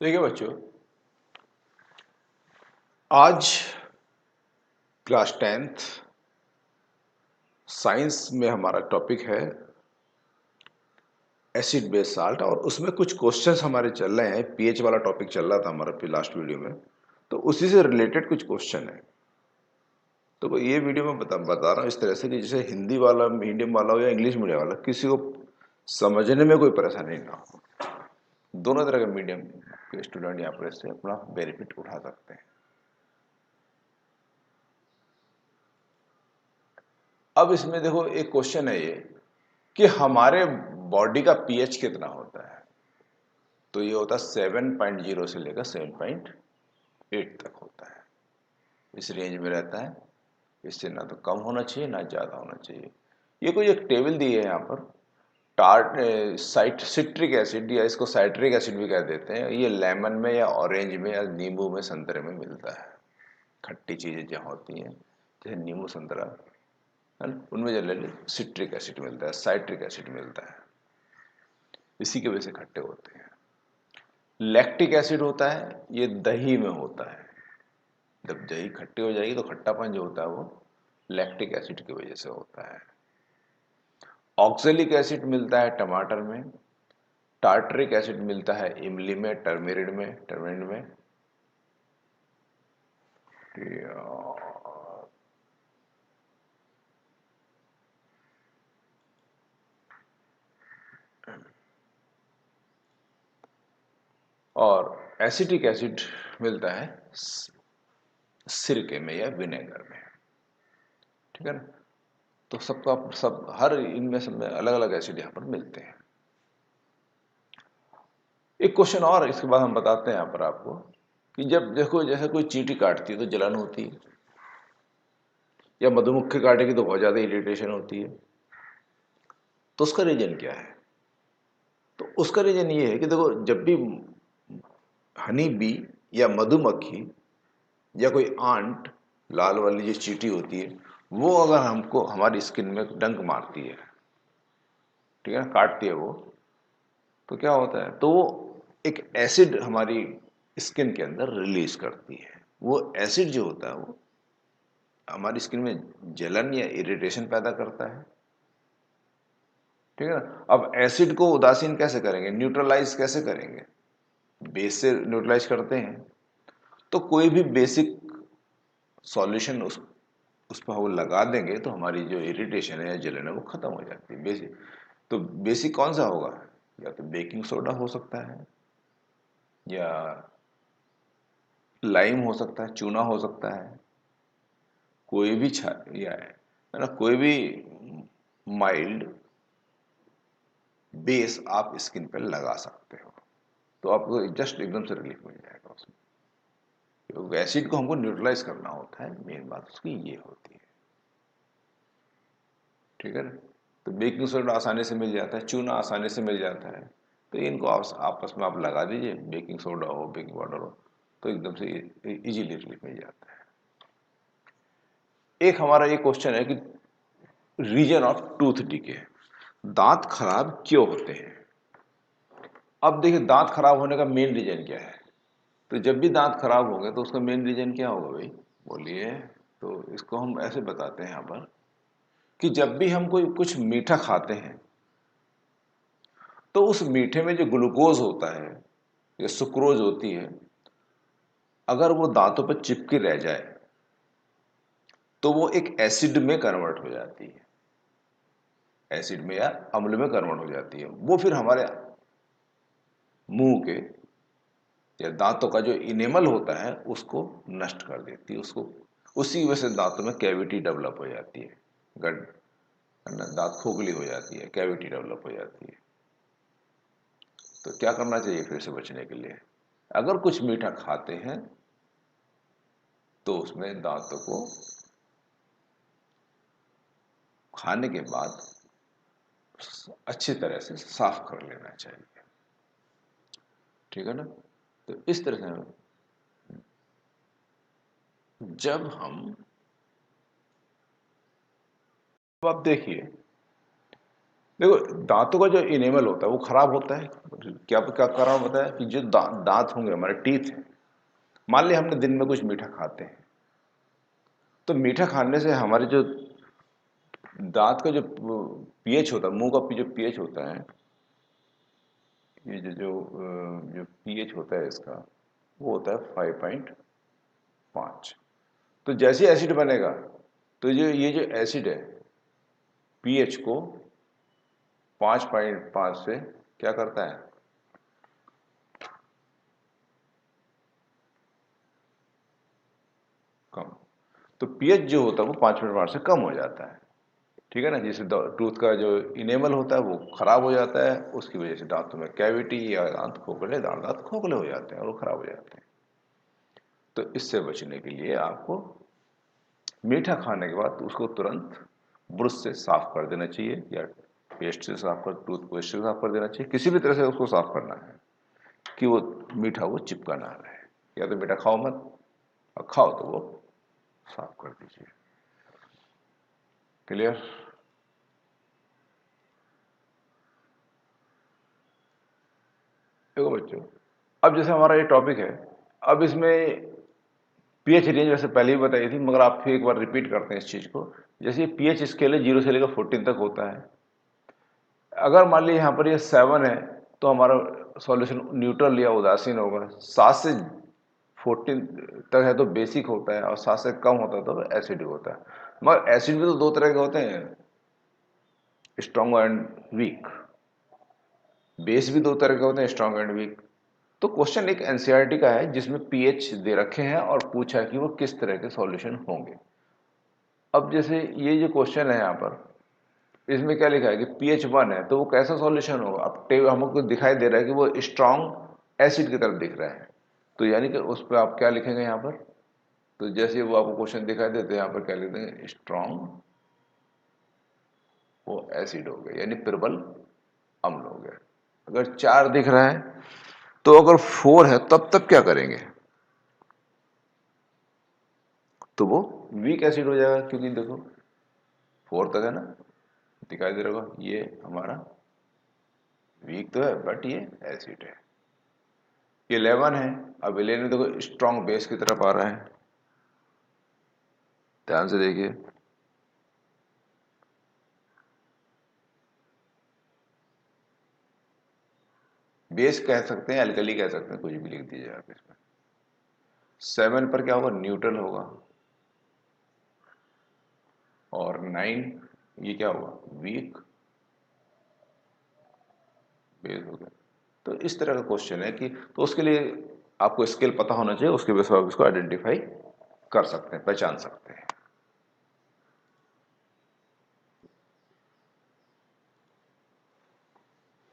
देखिए बच्चों, आज क्लास 10th साइंस में हमारा टॉपिक है एसिड बेस साल्ट। और उसमें कुछ क्वेश्चंस हमारे चल रहे हैं। पीएच वाला टॉपिक चल रहा था हमारा लास्ट वीडियो में, तो उसी से रिलेटेड कुछ क्वेश्चन है। तो ये वीडियो में बता रहा हूँ इस तरह से कि जैसे हिंदी वाला मीडियम वाला हो या इंग्लिश मीडियम वाला, किसी को समझने में कोई परेशानी ना हो। दोनों तरह के मीडियम के स्टूडेंट यहाँ पर इससे अपना बेनिफिट उठा सकते हैं। अब इसमें देखो, एक क्वेश्चन है ये कि हमारे बॉडी का पीएच कितना होता है। तो ये होता है 7.0 से लेकर 7.8 तक होता है। इस रेंज में रहता है। इससे ना तो कम होना चाहिए ना ज़्यादा होना चाहिए। ये कोई एक टेबल दी है यहाँ पर। सिट्रिक एसिड या इसको साइट्रिक एसिड भी कह देते हैं। ये लेमन में या ऑरेंज में या नींबू में, संतरे में मिलता है। खट्टी चीज़ें जहाँ होती हैं जैसे नींबू संतरा है ना, उनमें जनरली सिट्रिक एसिड मिलता है, साइट्रिक एसिड मिलता है। इसी की वजह से खट्टे होते हैं। लैक्टिक एसिड होता है, ये दही में होता है। जब दही खट्टी हो जाएगी तो खट्टापन जो होता है वो लैक्टिक एसिड की वजह से होता है। ऑक्जेलिक एसिड मिलता है टमाटर में। टार्टरिक एसिड मिलता है इमली में, टर्मरिन में। और एसिटिक एसिड मिलता है सिरके में या विनेगर में। ठीक है ना। तो सबका सब हर इनमें सब में अलग अलग एसिड यहाँ पर मिलते हैं। एक क्वेश्चन और इसके बाद हम बताते हैं यहाँ पर आपको कि जब देखो जैसे कोई चींटी काटती है तो जलन होती है, या मधुमक्खी काटेगी तो बहुत ज़्यादा इरिटेशन होती है। तो उसका रीजन क्या है? तो उसका रीजन ये है कि देखो, जब भी हनी बी या मधुमक्खी या कोई आंट, लाल वाली जो चींटी होती है, वो अगर हमको हमारी स्किन में डंक मारती है, ठीक है ना, काटती है वो, तो क्या होता है, तो वो एक एसिड हमारी स्किन के अंदर रिलीज करती है। वो एसिड जो होता है वो हमारी स्किन में जलन या इरिटेशन पैदा करता है। ठीक है ना। अब एसिड को उदासीन कैसे करेंगे, न्यूट्रलाइज कैसे करेंगे? बेस से न्यूट्रलाइज करते हैं। तो कोई भी बेसिक सॉल्यूशन उस पर वो लगा देंगे तो हमारी जो इरिटेशन है या जलन है वो खत्म हो जाती है। बेसिक तो बेसिक कौन सा होगा? या तो बेकिंग सोडा हो सकता है, या लाइम हो सकता है, चूना हो सकता है, कोई भी छा या है ना, कोई भी माइल्ड बेस आप स्किन पर लगा सकते हो, तो आपको जस्ट एकदम से रिलीफ मिल जाएगा उसमें। तो एसिड को हमको न्यूट्रलाइज करना होता है, मेन बात उसकी ये होती है। ठीक है ना। तो बेकिंग सोडा आसानी से मिल जाता है, चूना आसानी से मिल जाता है। तो इनको आपस में आप लगा दीजिए, बेकिंग सोडा हो बेकिंग पाउडर हो, तो एकदम से इजीली रिलीफ मिल जाता है। एक हमारा ये क्वेश्चन है कि रीजन ऑफ टूथ डिके, दांत खराब क्यों होते हैं? अब देखिए, दांत खराब होने का मेन रीजन क्या है? तो जब भी दांत खराब होंगे तो उसका मेन रीजन क्या होगा भाई, बोलिए। तो इसको हम ऐसे बताते हैं यहाँ पर कि जब भी हम कोई कुछ मीठा खाते हैं तो उस मीठे में जो ग्लूकोज होता है या सुक्रोज होती है, अगर वो दांतों पर चिपके रह जाए तो वो एक एसिड में कन्वर्ट हो जाती है। एसिड में या अम्ल में कन्वर्ट हो जाती है। वो फिर हमारे मुंह के या दांतों का जो इनेमल होता है उसको नष्ट कर देती है। उसको उसी वजह से दांतों में कैविटी डेवलप हो जाती है, गड है ना, दांत खोखली हो जाती है, कैविटी डेवलप हो जाती है। तो क्या करना चाहिए फिर से बचने के लिए? अगर कुछ मीठा खाते हैं तो उसमें दांतों को खाने के बाद अच्छी तरह से साफ कर लेना चाहिए। ठीक है ना। तो इस तरह से जब अब आप देखिए देखो, दांतों का जो इनेमल होता है वो खराब होता है। क्या क्या खराब होता है कि जो दांत होंगे, हमारे टीथ हैं, मान लिया हमने दिन में कुछ मीठा खाते हैं, तो मीठा खाने से हमारे जो दांत का जो पीएच होता है, मुंह का जो पीएच होता है, ये जो पीएच होता है इसका, वो होता है 5.5। तो जैसे एसिड बनेगा, तो ये जो एसिड है, पीएच को 5.5 से क्या करता है, कम। तो पीएच जो होता है वो 5.5 से कम हो जाता है। ठीक है ना, जिससे टूथ का जो इनेमल होता है वो खराब हो जाता है, उसकी वजह से दांतों में कैविटी या दांत खोखले, दांत खोखले हो जाते हैं और वो खराब हो जाते हैं। तो इससे बचने के लिए आपको मीठा खाने के बाद उसको तुरंत ब्रश से साफ कर देना चाहिए, या पेस्ट से साफ कर, टूथ पेस्ट से साफ कर देना चाहिए, किसी भी तरह से उसको साफ करना है कि वो मीठा वो चिपका ना रहे। या तो मीठा खाओ मत, और खाओ तो वो साफ कर दीजिए। क्लियर? देखो बच्चों, अब जैसे हमारा ये टॉपिक है, अब इसमें पीएच रेंज वैसे पहले ही बताई थी, मगर आप फिर एक बार रिपीट करते हैं इस चीज को। जैसे पीएच स्केल है, 0 से लेकर 14 तक होता है। अगर मान लीजिए यहाँ पर ये 7 है, तो हमारा सॉल्यूशन न्यूट्रल या उदासीन होगा। 7 से 14 तक है तो बेसिक होता है, और 7 से कम होता है तो एसिडिक होता है। मगर एसिड भी तो दो तरह के होते हैं, स्ट्रॉन्ग एंड वीक। बेस भी दो तरह के होते हैं, स्ट्रॉन्ग एंड वीक। तो क्वेश्चन एक एनसीईआरटी का है जिसमें पीएच दे रखे हैं और पूछा है कि वो किस तरह के सॉल्यूशन होंगे। अब जैसे ये जो क्वेश्चन है यहाँ पर, इसमें क्या लिखा है कि पीएच 1 है, तो वो कैसा सॉल्यूशन होगा। अब टेबल हमको दिखाई दे रहा है कि वो स्ट्रॉन्ग एसिड की तरफ दिख रहा है, तो यानी कि उस पर आप क्या लिखेंगे यहाँ पर। तो जैसे वो आपको क्वेश्चन दिखाई देते हैं, यहाँ पर क्या लिखते हैं, स्ट्रॉन्ग, वो एसिड हो गया, यानी प्रबल अम्ल हो गया। अगर 4 दिख रहा है, तो अगर 4 है तब क्या करेंगे, तो वो वीक एसिड हो जाएगा, क्योंकि देखो 4 तक है ना, दिखाई दे रहा होगा, ये हमारा वीक तो है बट ये एसिड है। ये 11 है, अब 11 देखो स्ट्रॉन्ग बेस की तरफ आ रहा है, ध्यान से देखिए। बेस कह सकते हैं, अल्कली कह सकते हैं, कुछ भी लिख दीजिए आप इसमें। 7 पर क्या होगा, न्यूट्रल होगा। और 9, ये क्या होगा, वीक बेस हो गया। तो इस तरह का क्वेश्चन है कि, तो उसके लिए आपको स्केल पता होना चाहिए, उसके बेस पर आप इसको आइडेंटिफाई कर सकते हैं, पहचान सकते हैं।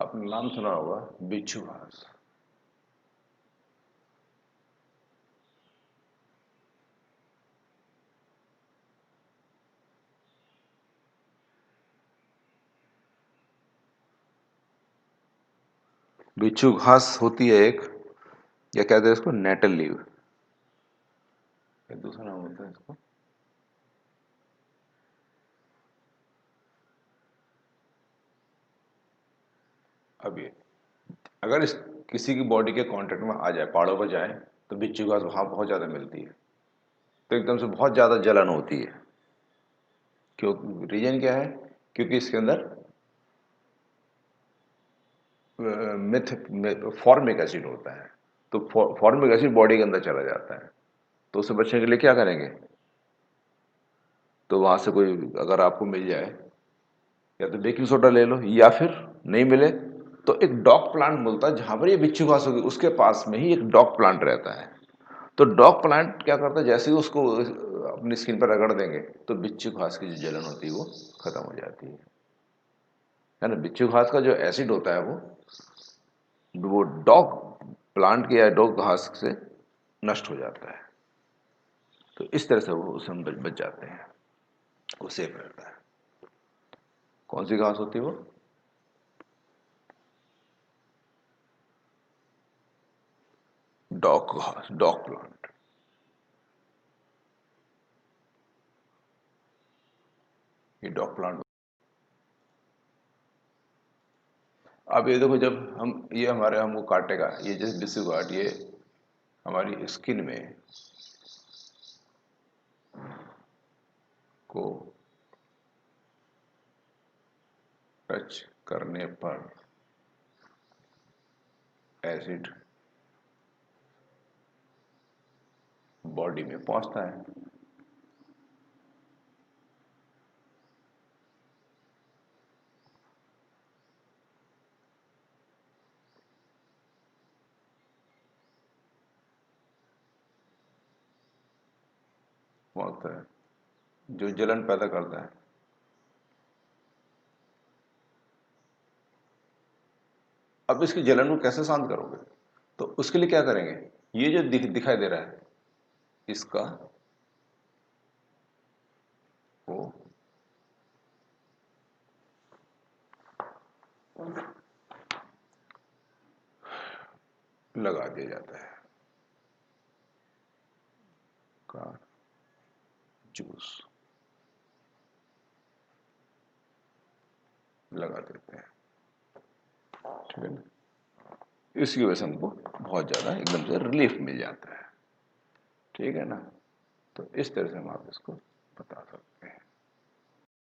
आपने नाम सुना होगा, बिच्छू घास। बिच्छू घास होती है एक, या कहते हैं इसको नेटल लीव, दूसरा नाम होता है इसको। अब ये अगर इस किसी की बॉडी के कांटेक्ट में आ जाए, पहाड़ों पर जाए, तो बिच्छू घास वहां बहुत ज्यादा मिलती है, तो एकदम से बहुत ज्यादा जलन होती है। क्यों? रीजन क्या है, क्योंकि इसके अंदर मिथ फॉर्मिक एसिड होता है। तो फॉर्मिक एसिड बॉडी के अंदर चला जाता है, तो उससे बचने के लिए क्या करेंगे, तो वहां से कोई अगर आपको मिल जाए, या तो बेकिंग सोडा ले लो, या फिर नहीं मिले तो एक डॉग प्लांट मिलता है जहां पर ये बिच्छू घास होगी, उसके पास में ही एक डॉग प्लांट रहता है। तो डॉग प्लांट क्या करता है, जैसे ही उसको अपनी स्किन पर रगड़ देंगे, तो बिच्छू घास की जो जलन होती है वो खत्म हो जाती है ना। बिच्छू घास का जो एसिड होता है वो डॉग प्लांट के या डॉग घास से नष्ट हो जाता है। तो इस तरह से वो उससे हम बच जाते हैं, वो सेफ रहता है। कौन सी घास होती है वो, डॉग घास, डॉग प्लांट। ये डॉग प्लांट। अब ये देखो, जब हम ये हमारे हमको काटेगा, ये जैसे बिस्सू काट, ये हमारी स्किन में को टच करने पर एसिड बॉडी में पहुंचता है। पहुंचता है, जो जलन पैदा करता है। अब इसकी जलन को कैसे शांत करोगे? तो उसके लिए क्या करेंगे, ये जो दिखाई दे रहा है, इसका को लगा दिया जाता है, का जूस लगा देते हैं, ठीक है ना। इसकी वजह से हमको बहुत ज़्यादा एकदम से रिलीफ मिल जाता है, ठीक है ना। तो इस तरह से हम आप इसको बता सकते हैं।